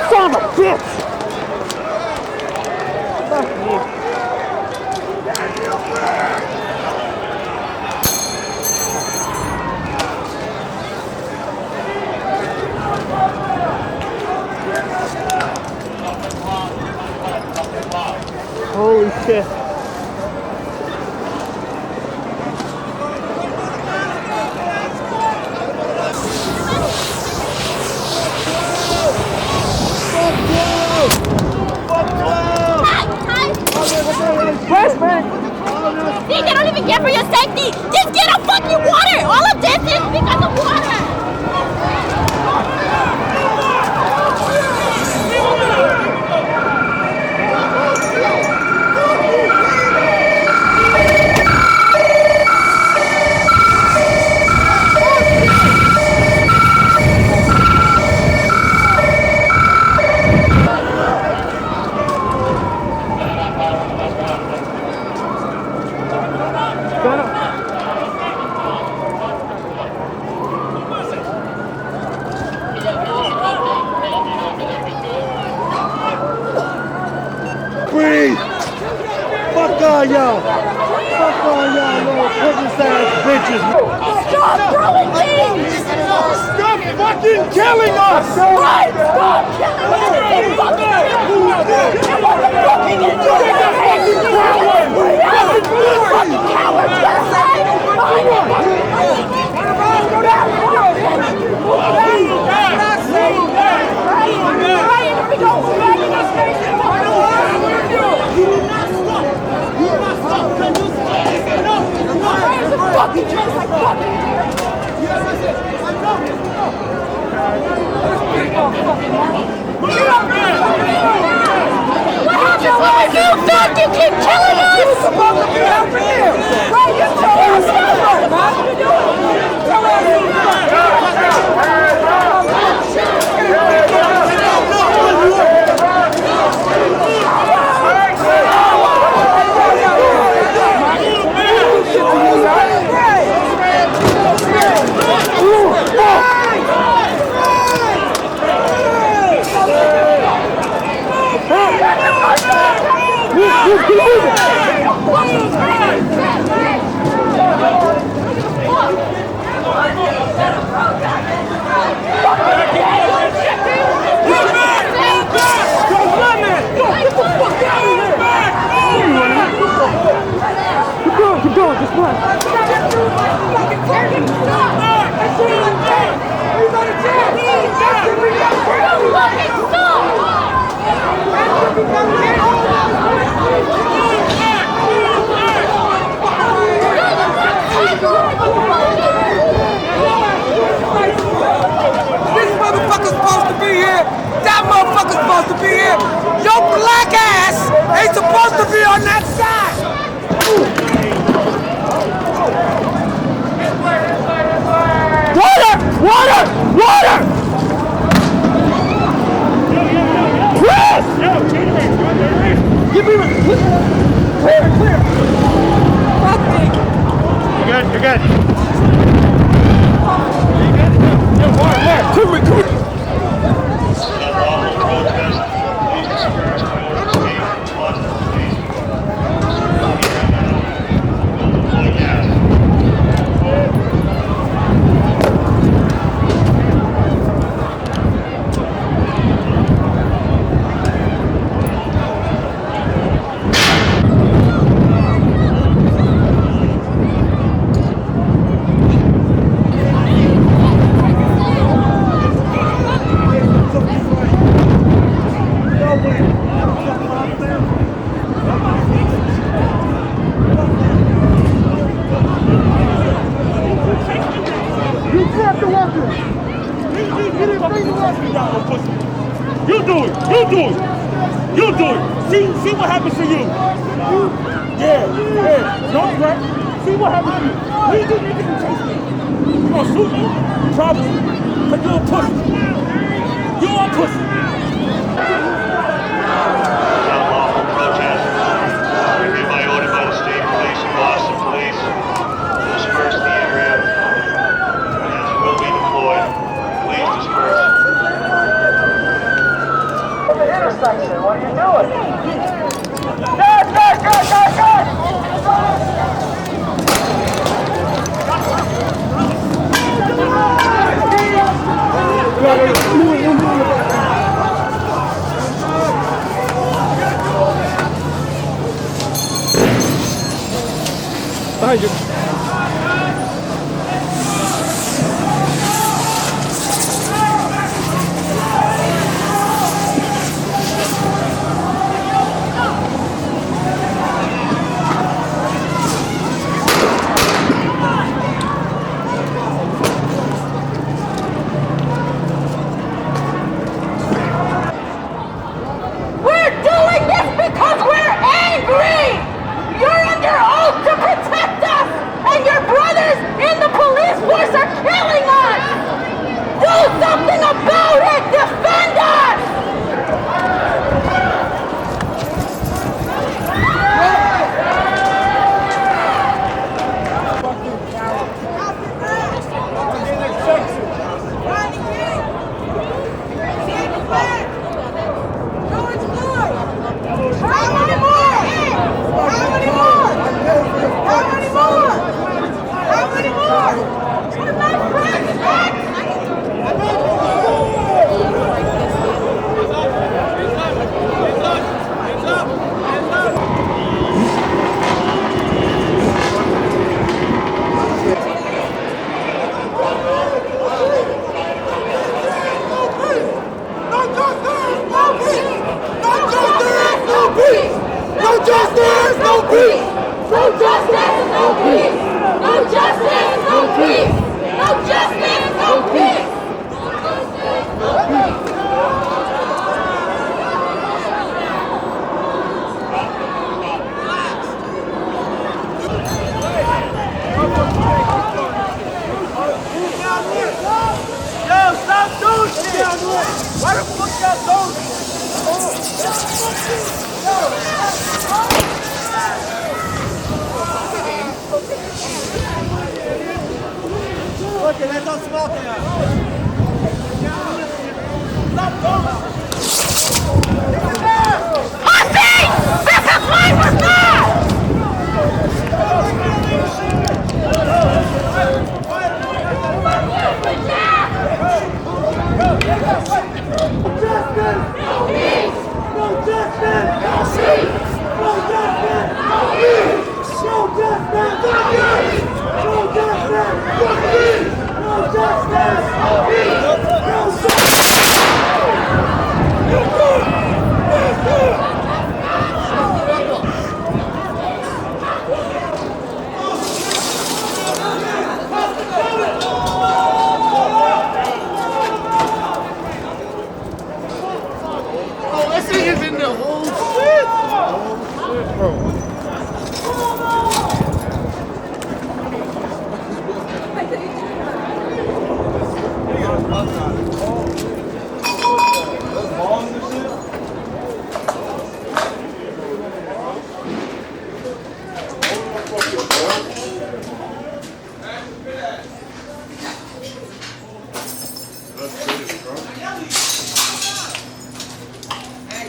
Son of a bitch! Holy shit. See, they don't even care for your safety. Just get a fucking water. All of this is because of water. Breathe! Fuck all y'all! Fuck all y'all little pussy-ass bitches! Stop throwing things! Stop fucking killing us! Right! Stop killing us! They fucking kill us! They want to fucking injure us! Fucking cowards! Let's say! Go down! You thought you keep killing us! You're supposed to be over here! Right, you tell us what you doing! Tell Keep going, just run. This motherfucker's supposed to be here. That motherfucker's supposed to be here. Your black ass ain't supposed to be on that side. Water! Water! Water! Chris! Give me clear, clear. Fuck me. You're good, you're good. Yo, Mark, come here. Unlawful protest. Please disperse by order of state. Lost the police. Will deploy gas. You grab the weapon. Get it, bring the weapon. You do it. You do it. You do it. See what happens to you. Yeah. Don't threat. See what happens to you. Leave this nigga and chase me. You gonna shoot me? Probably. Cause you a pussy. You a pussy. Unlawful protest. Hereby ordered by the state police and Boston police. Disperse the area. Gas will be deployed. Please disperse. The intersection, what are you doing? Guys! Behind you. We're doing this because we're angry! You're under oath to protect us! And your brothers in the police force are killing us! Do something about it! Defend us!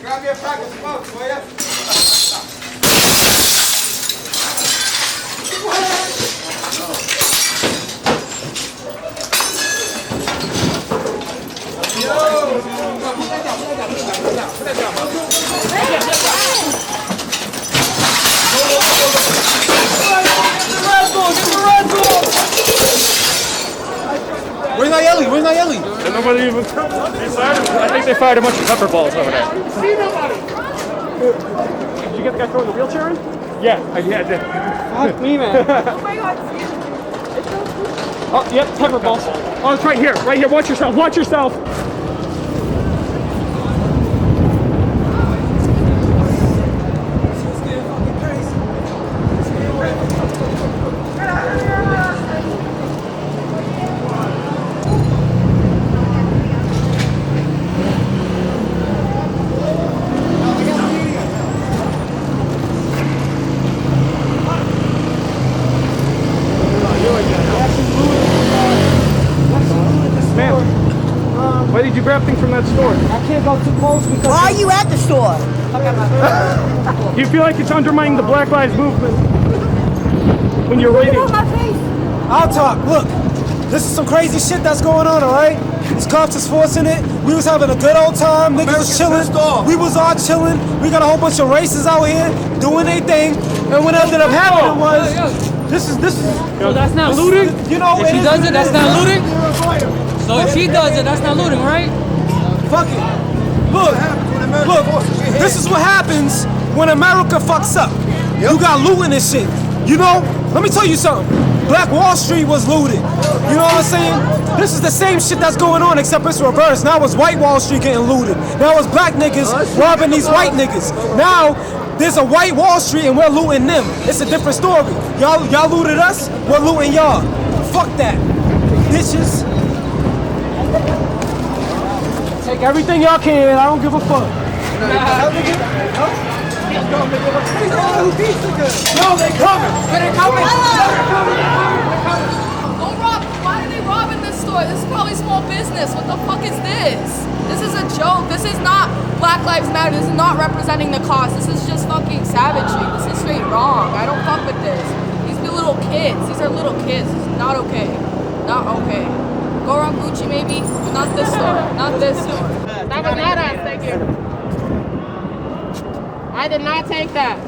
Grab me a pack of smokes, will ya? Where's Nayeli? Where's Nayeli? And nobody even comes. I think they fired a bunch of pepper balls over there. See nobody. Did you get the guy throwing the wheelchair in? Yeah, I did. Fuck me, man. Oh my God. Oh, yep, pepper balls. Oh, it's right here. Right here. Watch yourself. Watch yourself. Why did you grab things from that store? I can't go too close because. Why are you at the store? Do you feel like it's undermining the Black Lives Movement when you're waiting? I'll talk. Look, this is some crazy shit that's going on, alright? These cops is forcing it. We was having a good old time. Niggas was chilling. We was all chilling. We got a whole bunch of racists out here doing their thing. And what ended up happening was, this is. So that's not looting? You know, If she does it, that's not looting? So if she does it, that's not looting, right? Fuck it. Look, this is what happens when America fucks up. You got looting and shit. You know, let me tell you something. Black Wall Street was looted. You know what I'm saying? This is the same shit that's going on, except it's reversed. Now it's white Wall Street getting looted. Now it's black niggas robbing these white niggas. Now there's a white Wall Street and we're looting them. It's a different story. Y'all looted us, we're looting y'all. Fuck that. Bitches. Take everything y'all can, I don't give a fuck. No, they coming. Go rob. Why are they robbing this store? This is probably small business. What the fuck is this? This is a joke. This is not Black Lives Matter. This is not representing the cause. This is just fucking savagery. This is straight wrong. I don't fuck with this. These be little kids. These are little kids. This is not okay. Not okay. Go rob Gucci maybe, but not this store. Not this store. That was not us. Thank you. I did not take that.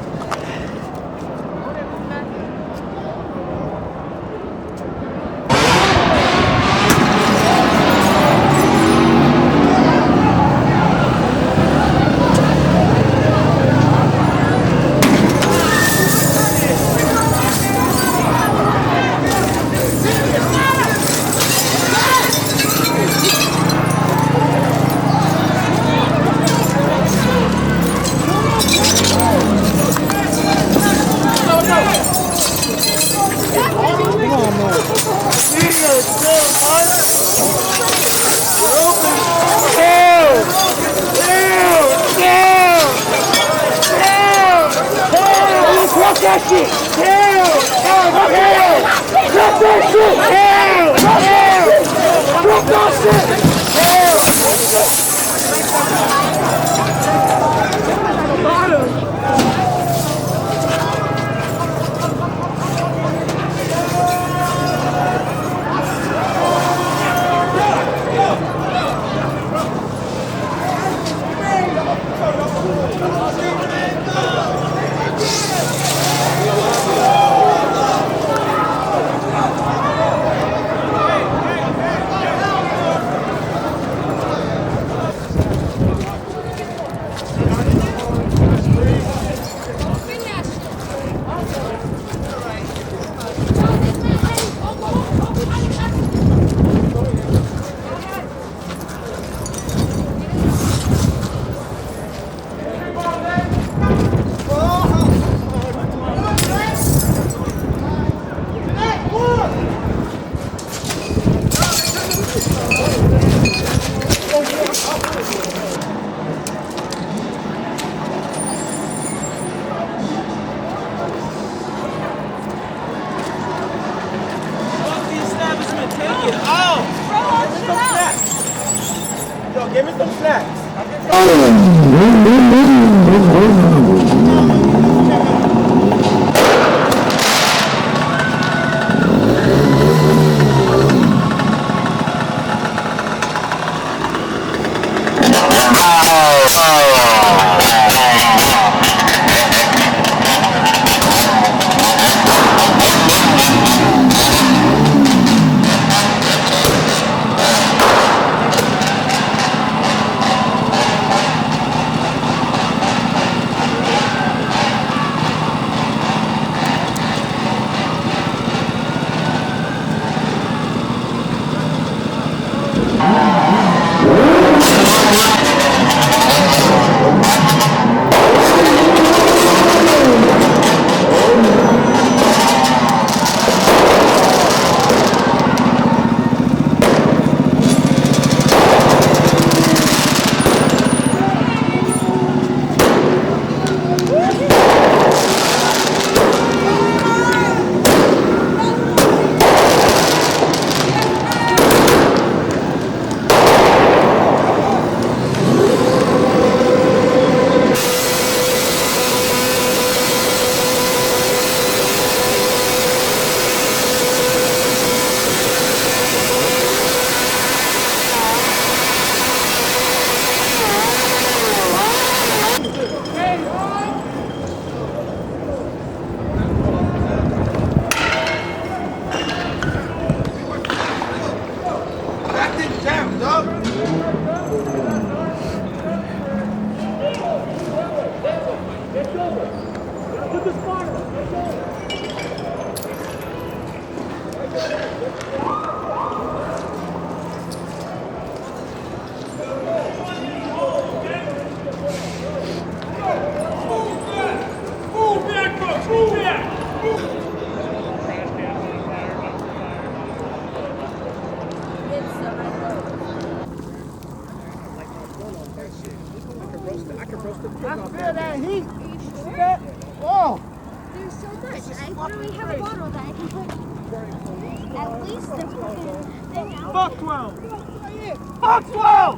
Yo, give me some snacks. feel that heat. See that? Oh. There's so much. I literally have a bottle that I can put at least the fucking thing out. Fuck 12! Fuck 12!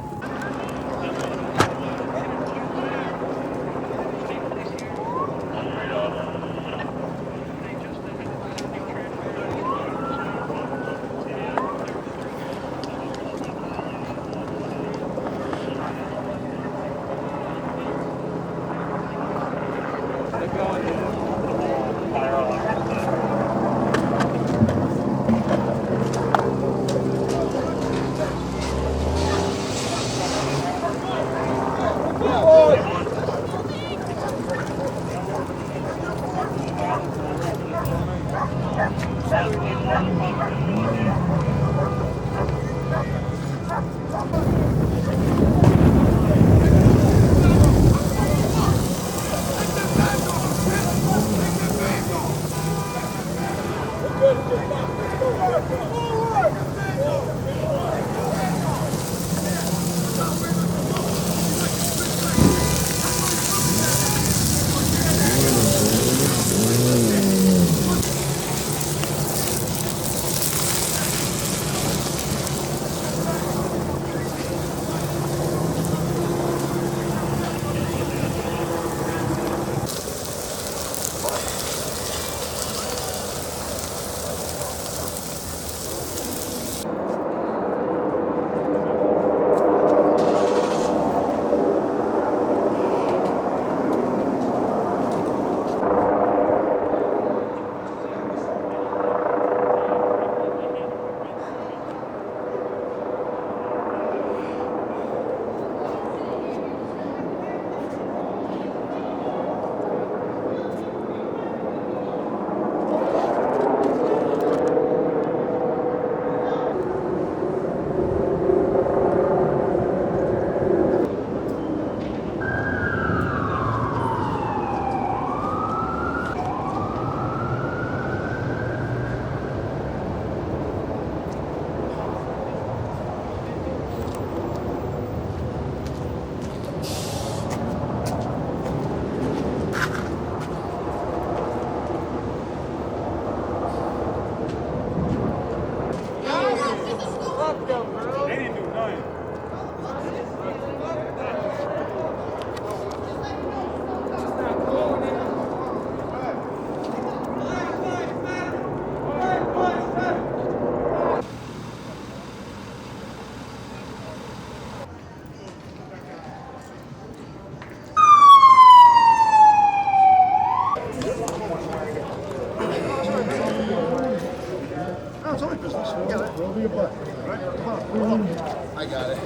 I got it.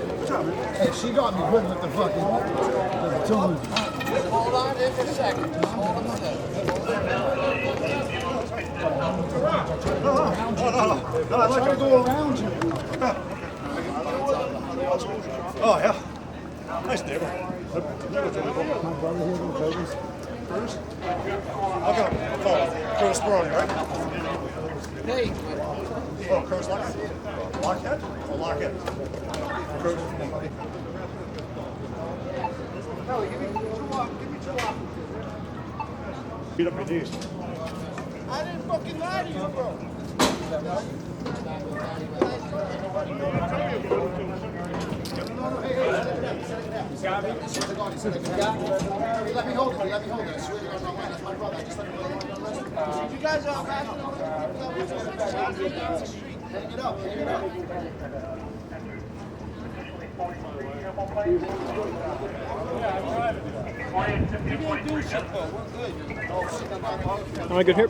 Hey, she got me good with the fucking tools. Hold on just a second. Just hold on a second. No, I'm trying to go around you. Oh, yeah. Nice neighbor. My brother here with Curtis. Curtis? I'll go. Oh, Curtis Brody, right? Hey. Oh, Curtis Lockhead? Lockhead? Oh, Lockhead. Curtis. Kelly, give me two off. Beat up your knees. I didn't fucking lie to you, bro. Let me hold it. I swear to God, that's my brother. I just let him know. You guys are back. Hang it up. Am I good here?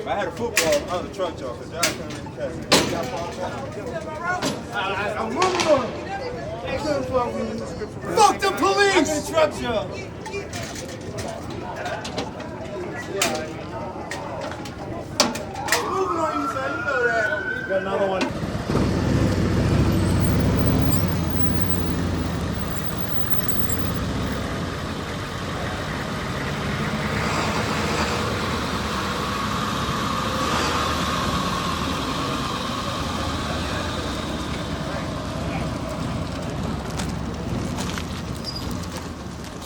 I had a football on the truck, y'all, because y'all couldn't really catch it. Fuck the police! Truck, y'all. got another one.